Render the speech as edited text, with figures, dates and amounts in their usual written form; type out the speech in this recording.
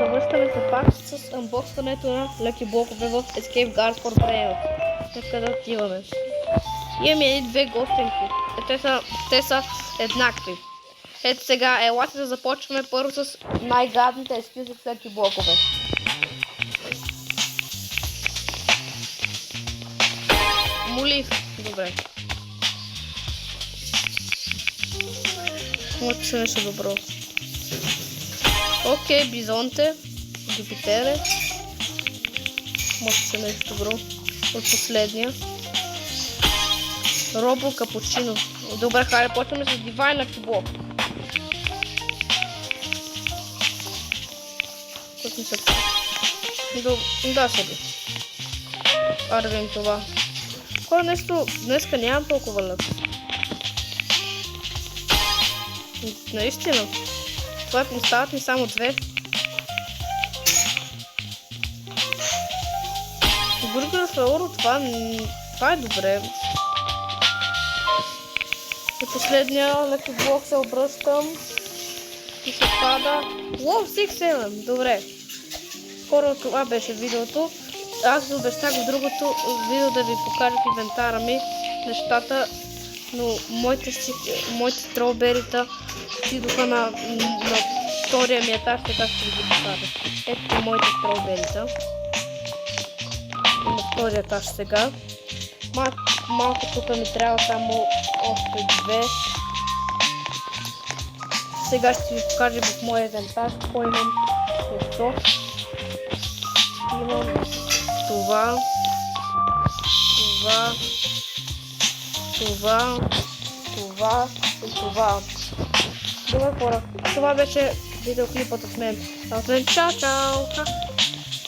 Завършваме се пак с анбоксването на леки блокове в Escape Guard for Braille. Нека да отиваме. Имаме и две гостенки. Те са еднакви. Ето сега, елате да започваме първо с най-гадните ескюзи с леки блокове. Молив. Добре. Моето се нещо добро. Окей, бизонте. Юпитере. Може се нещо добро. От последния. Робо капучино. Добре, хайде, почваме с Дивайн Лъки блок. Да, седи. Да видим това. Хора, нещо днеска нямам толкова лък. Наистина. Това остават ми само две. Бургер флауро, това е добре. И последния леки блок се обръщам. И се пада. Wow, 6-7. Добре. Хора, това беше видеото. Аз ви обещах в другото видео да ви покажа в инвентара ми нещата, но моите строберита отидоха на втория ми етаж, така ще ви ги покажа. Ето моите строберита. На втория етаж сега. Малко тук ми трябва само още две. Сега ще ви покажа в моя инвентар какво имам. Имам това и това. Добре, хора. Това беше видеоклипът от мен. Чао, чао!